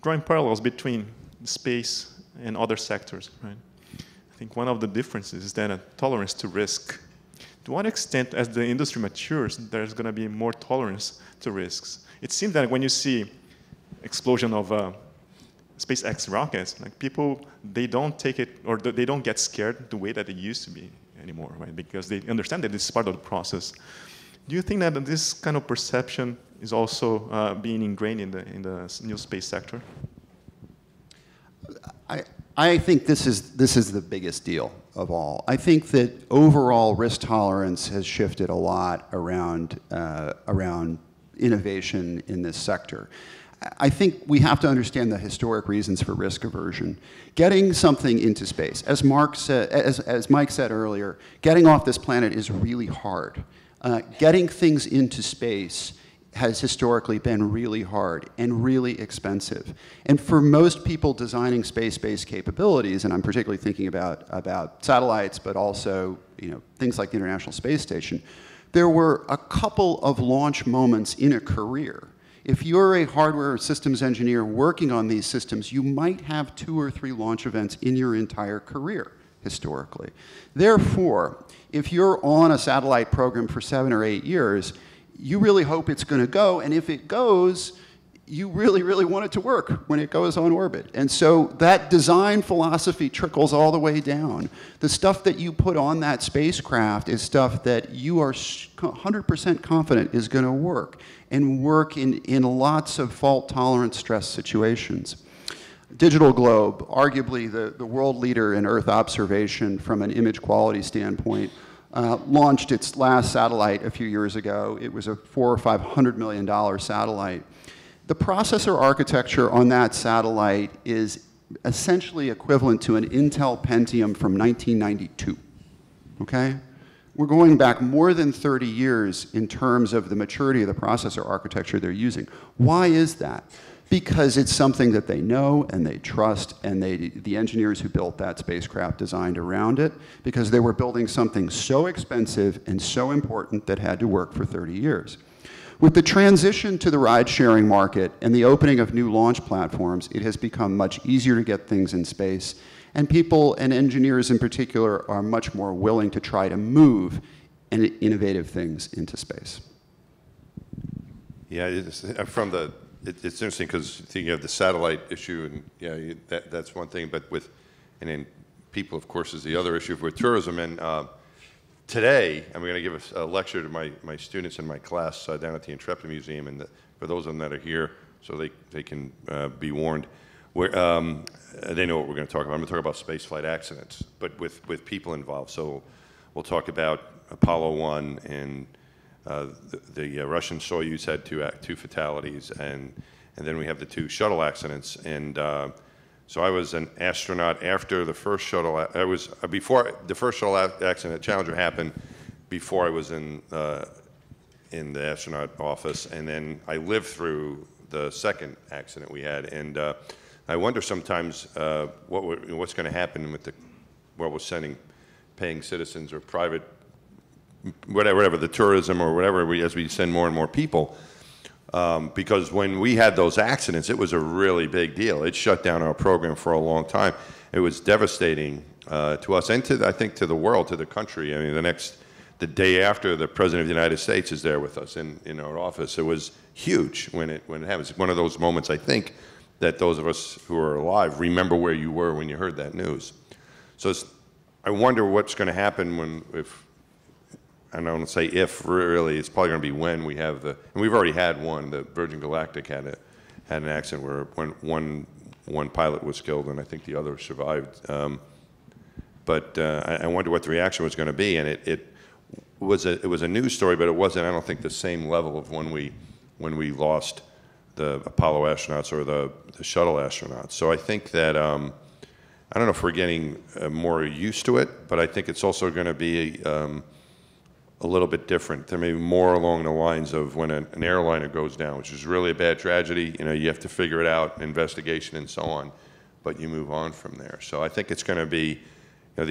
drawing parallels between space and other sectors, right? I think one of the differences is that a tolerance to risk. To what extent, as the industry matures, there's going to be more tolerance to risks? It seems that when you see explosion of SpaceX rockets, like people, they don't take it, or they don't get scared the way that they used to be anymore, right? Because they understand that this is part of the process. Do you think that this kind of perception is also being ingrained in the new space sector? I think this is the biggest deal of all. I think that overall risk tolerance has shifted a lot around innovation in this sector. I think we have to understand the historic reasons for risk aversion. Getting something into space, as Mike said earlier, getting off this planet is really hard. Getting things into space has historically been really hard and really expensive. And for most people designing space-based capabilities, and I'm particularly thinking about satellites, but also things like the International Space Station, there were a couple of launch moments in a career. If you're a hardware systems engineer working on these systems, you might have 2 or 3 launch events in your entire career, historically. Therefore, if you're on a satellite program for 7 or 8 years, you really hope it's going to go, and if it goes, you really, really want it to work when it goes on orbit. And so that design philosophy trickles all the way down. The stuff that you put on that spacecraft is stuff that you are 100% confident is going to work, and work in lots of fault-tolerant stress situations. Digital Globe, arguably the world leader in Earth observation from an image quality standpoint, launched its last satellite a few years ago. It was a $400 or $500 million satellite. The processor architecture on that satellite is essentially equivalent to an Intel Pentium from 1992, okay? We're going back more than 30 years in terms of the maturity of the processor architecture they're using. Why is that? Because it's something that they know and they trust, and the engineers who built that spacecraft designed around it, because they were building something so expensive and so important that had to work for 30 years. With the transition to the ride-sharing market and the opening of new launch platforms, it has become much easier to get things in space, and people, and engineers in particular, are much more willing to try to move innovative things into space. Yeah, it's interesting because you have the satellite issue, and that's one thing, but and then people, of course, is the other issue with tourism. And today, I'm going to give a lecture to my students in my class down at the Intrepid Museum, and for those of them that are here, so they can be warned, they know what we're going to talk about. I'm going to talk about spaceflight accidents, but with people involved. So we'll talk about Apollo 1 and the Russian Soyuz had two fatalities, and then we have the 2 shuttle accidents. And so I was an astronaut after the first shuttle. I was before the first shuttle accident. Challenger happened before I was in the astronaut office, and then I lived through the second accident we had. And I wonder sometimes what's going to happen with what we're sending, paying citizens or private, whatever the tourism or whatever, as we send more and more people. Because when we had those accidents, it was a really big deal. It shut down our program for a long time. It was devastating to us and I think to the world, to the country. I mean, the day after, the President of the United States is there with us in our office. It was huge when it happens. It's one of those moments, I think, that those of us who are alive remember where you were when you heard that news. So I wonder what's going to happen I don't want to say if, really, it's probably going to be when we have and we've already had one. The Virgin Galactic had an accident where one pilot was killed, and I think the other survived. But I wonder what the reaction was going to be, and it was a news story, but it wasn't, I don't think, the same level of when we lost the Apollo astronauts or the shuttle astronauts. So I think that, I don't know if we're getting more used to it, but I think it's also going to be a little bit different. There may be more along the lines of when an airliner goes down, which is really a bad tragedy. You have to figure it out, investigation and so on, but you move on from there. So I think it's going to be, when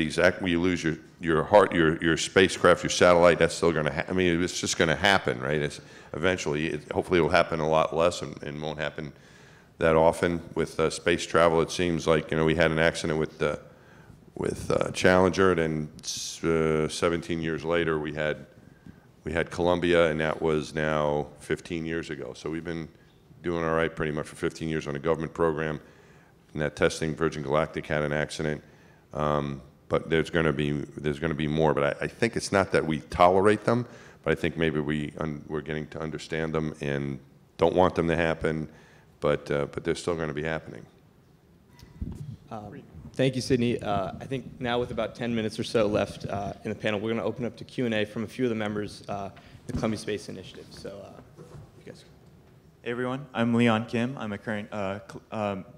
you lose your spacecraft, your satellite, that's still going to happen. I mean, it's just going to happen, right? Eventually, hopefully it will happen a lot less and won't happen that often with space travel. It seems like, you know, we had an accident with Challenger, and then 17 years later we had Columbia, and that was now 15 years ago. So we've been doing all right pretty much for 15 years on a government program. In that testing, Virgin Galactic had an accident, but there's going to be more. But I think it's not that we tolerate them, but I think maybe we're getting to understand them and don't want them to happen, but they're still going to be happening. Thank you, Sidney. I think now with about 10 minutes or so left in the panel, we're going to open up to Q&A from a few of the members of the Columbia Space Initiative. So, you guys. Hey everyone, I'm Leon Kim. I'm a current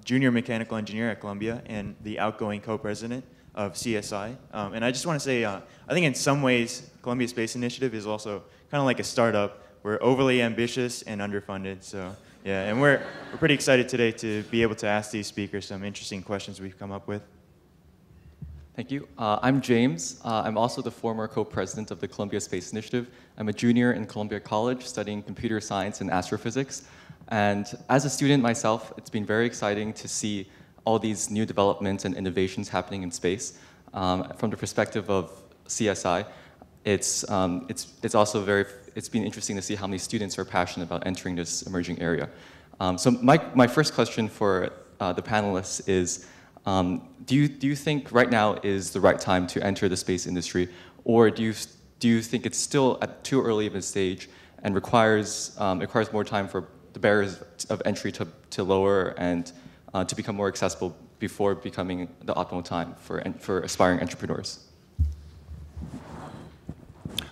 junior mechanical engineer at Columbia and the outgoing co-president of CSI. And I just want to say, I think in some ways, Columbia Space Initiative is also kind of like a startup. We're overly ambitious and underfunded. So yeah, and we're pretty excited today to be able to ask these speakers some interesting questions we've come up with. Thank you. I'm James. I'm also the former co-president of the Columbia Space Initiative. I'm a junior in Columbia College studying computer science and astrophysics. And as a student myself, it's been very exciting to see all these new developments and innovations happening in space. From the perspective of CSI, it's been interesting to see how many students are passionate about entering this emerging area. So my first question for the panelists is, do you think right now is the right time to enter the space industry, or do you think it's still at too early of a stage and requires more time for the barriers of entry to lower and to become more accessible before becoming the optimal time for aspiring entrepreneurs?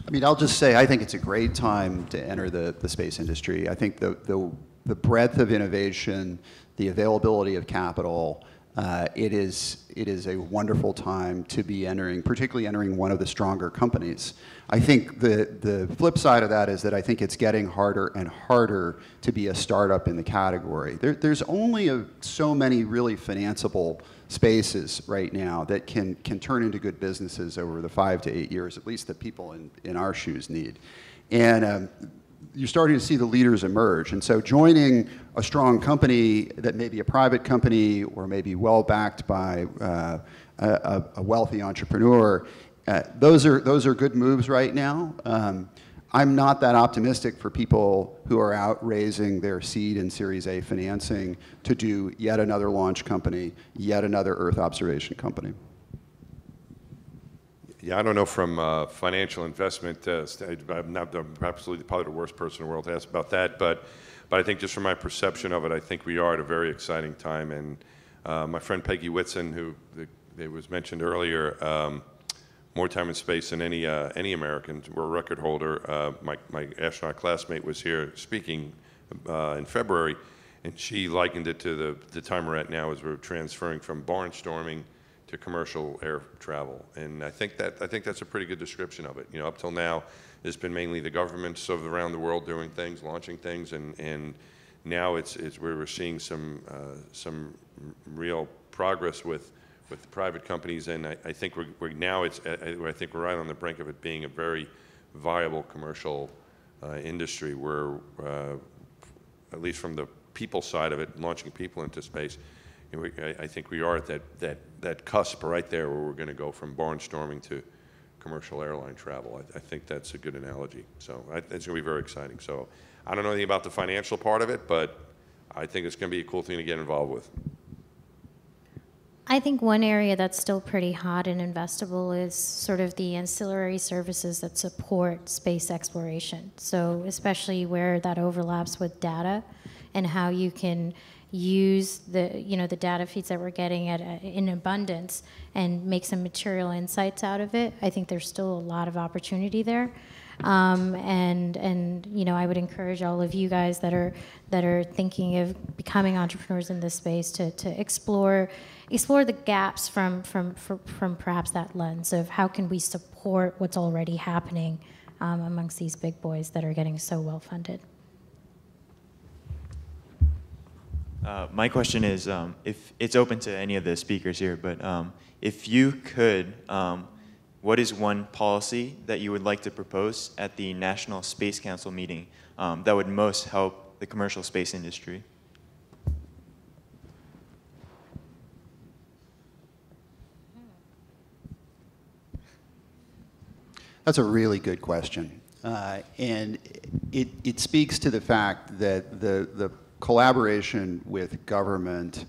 I mean, I'll just say I think it's a great time to enter the space industry. I think the breadth of innovation, the availability of capital, it is a wonderful time to be entering, particularly entering one of the stronger companies. I think the flip side of that is that I think it's getting harder and harder to be a startup in the category. There's only so many really financeable spaces right now that can turn into good businesses over the 5 to 8 years, at least that people in our shoes need. And you're starting to see the leaders emerge. And so joining a strong company that may be a private company or maybe well-backed by a wealthy entrepreneur, those are good moves right now. I'm not that optimistic for people who are out raising their seed and Series A financing to do yet another launch company, yet another Earth observation company. Yeah, I don't know from financial investment. I'm absolutely probably the worst person in the world to ask about that, but I think just from my perception of it, I think we are at a very exciting time. And my friend Peggy Whitson, who it was mentioned earlier, more time in space than any American. We're a record holder. My astronaut classmate was here speaking in February, and she likened it to the time we're at now as we're transferring from barnstorming to commercial air travel. And I think that's a pretty good description of it. You know, up till now, it's been mainly the governments of around the world doing things, launching things, and now it's where we're seeing some real progress with the private companies, and I think we're right on the brink of it being a very viable commercial industry where, at least from the people side of it, launching people into space, I think we are at that cusp right there where we're going to go from barnstorming to commercial airline travel. I think that's a good analogy. So it's going to be very exciting. So I don't know anything about the financial part of it, but I think it's going to be a cool thing to get involved with. I think one area that's still pretty hot and investable is sort of the ancillary services that support space exploration. So especially where that overlaps with data and how you can use the data feeds that we're getting in abundance and make some material insights out of it. I think there's still a lot of opportunity there. And I would encourage all of you guys that are thinking of becoming entrepreneurs in this space to explore the gaps from perhaps that lens of how can we support what's already happening amongst these big boys that are getting so well funded. My question is, if it's open to any of the speakers here, but if you could, what is one policy that you would like to propose at the National Space Council meeting that would most help the commercial space industry? That's a really good question. And it speaks to the fact that the collaboration with government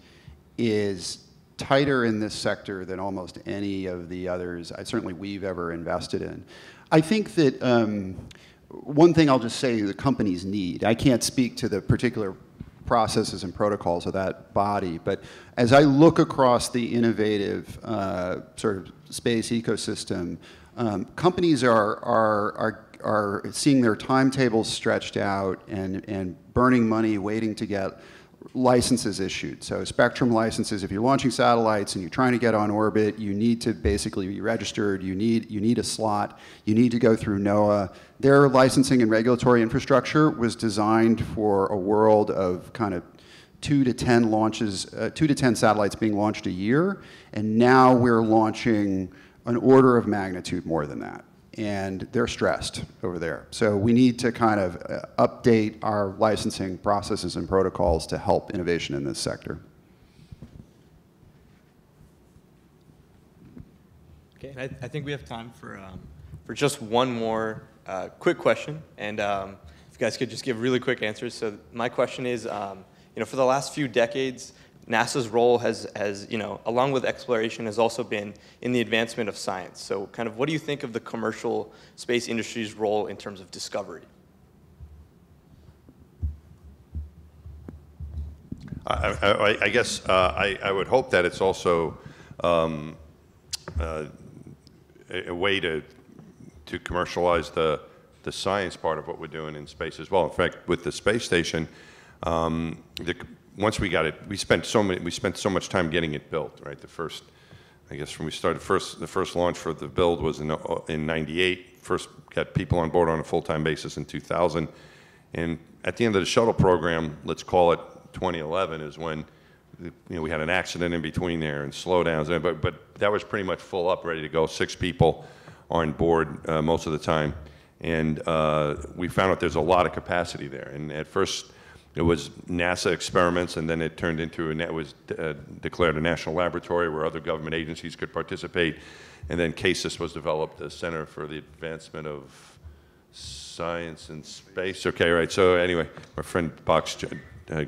is tighter in this sector than almost any of the others, certainly we've ever invested in. I think that one thing I'll just say the companies need, I can't speak to the particular processes and protocols of that body, but as I look across the innovative sort of space ecosystem, companies are seeing their timetables stretched out and burning money waiting to get licenses issued. So spectrum licenses, if you're launching satellites and you're trying to get on orbit, you need to basically be registered, you need a slot, you need to go through NOAA. Their licensing and regulatory infrastructure was designed for a world of kind of 2 to 10 launches, 2 to 10 satellites being launched a year, and now we're launching an order of magnitude more than that. And they're stressed over there. So we need to kind of update our licensing processes and protocols to help innovation in this sector. Okay, and I think we have time for just one more quick question. And if you guys could just give really quick answers. So my question is, for the last few decades, NASA's role has, along with exploration, has also been in the advancement of science. So kind of what do you think of the commercial space industry's role in terms of discovery? I guess I would hope that it's also a way to commercialize the science part of what we're doing in space as well. In fact, with the space station, once we got it, we spent so much time getting it built, right? The first, I guess, when we started, the first launch for the build was in '98. First got people on board on a full-time basis in 2000, and at the end of the shuttle program, let's call it 2011, is when we had an accident in between there and slowdowns, but that was pretty much full up, ready to go. 6 people on board most of the time, and we found out there's a lot of capacity there. And at first, it was NASA experiments, and then it turned into, and that was declared a national laboratory where other government agencies could participate. And then CASIS was developed, the Center for the Advancement of Science and Space. Okay, right. So anyway, my friend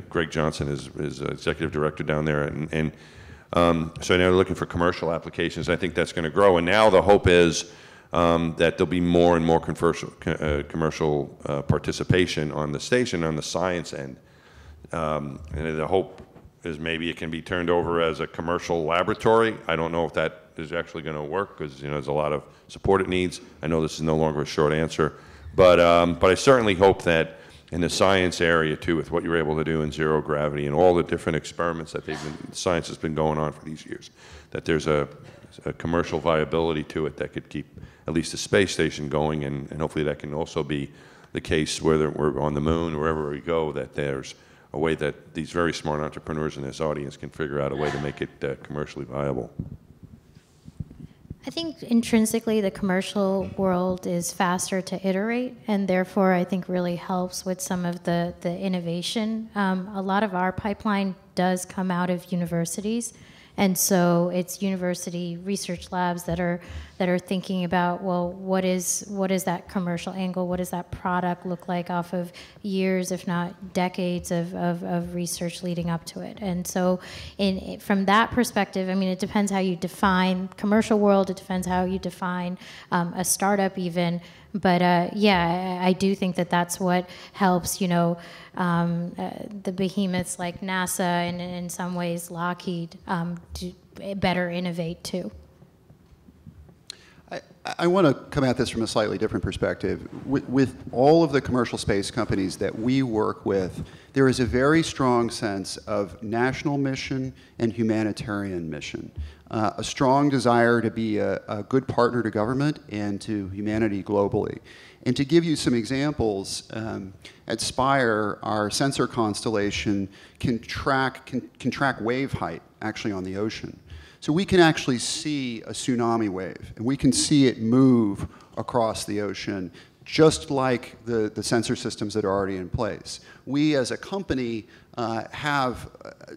Greg Johnson is executive director down there, and so now they're looking for commercial applications. I think that's going to grow, and now the hope is that there'll be more and more commercial participation on the station, on the science end. And the hope is maybe it can be turned over as a commercial laboratory. I don't know if that is actually going to work, because there's a lot of support it needs. I know this is no longer a short answer, but I certainly hope that in the science area too, with what you're able to do in zero gravity and all the different experiments that science has been going on for these years, that there's a commercial viability to it that could keep at least the space station going, and hopefully that can also be the case whether we're on the moon, wherever we go, that there's a way that these very smart entrepreneurs in this audience can figure out a way to make it commercially viable. I think intrinsically the commercial world is faster to iterate, and therefore I think really helps with some of the innovation. A lot of our pipeline does come out of universities. And so it's university research labs that are thinking about, well, what is that commercial angle? What does that product look like off of years, if not decades, of research leading up to it? And so from that perspective, I mean, it depends how you define commercial world. It depends how you define a startup even. But yeah, I do think that that's what helps, the behemoths like NASA and in some ways Lockheed to better innovate too. I want to come at this from a slightly different perspective. With all of the commercial space companies that we work with, there is a very strong sense of national mission and humanitarian mission. A strong desire to be a good partner to government and to humanity globally. And to give you some examples, at Spire, our sensor constellation can track wave height actually on the ocean. So we can actually see a tsunami wave, and we can see it move across the ocean, just like the sensor systems that are already in place. We, as a company, have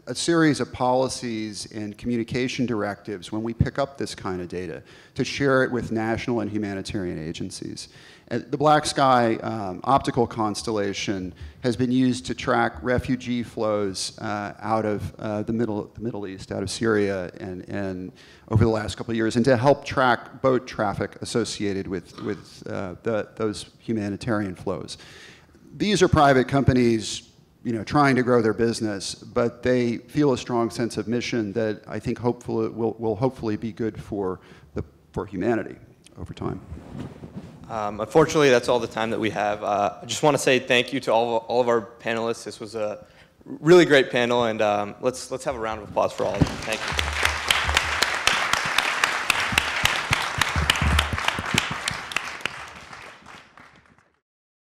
a series of policies and communication directives when we pick up this kind of data to share it with national and humanitarian agencies. The Black Sky optical constellation has been used to track refugee flows out of the Middle East, out of Syria, and over the last couple of years, and to help track boat traffic associated with those humanitarian flows. These are private companies, trying to grow their business, but they feel a strong sense of mission that I think hopefully will hopefully be good for humanity over time. Unfortunately, that's all the time that we have. I just want to say thank you to all of our panelists. This was a really great panel, and let's have a round of applause for all of them. Thank you.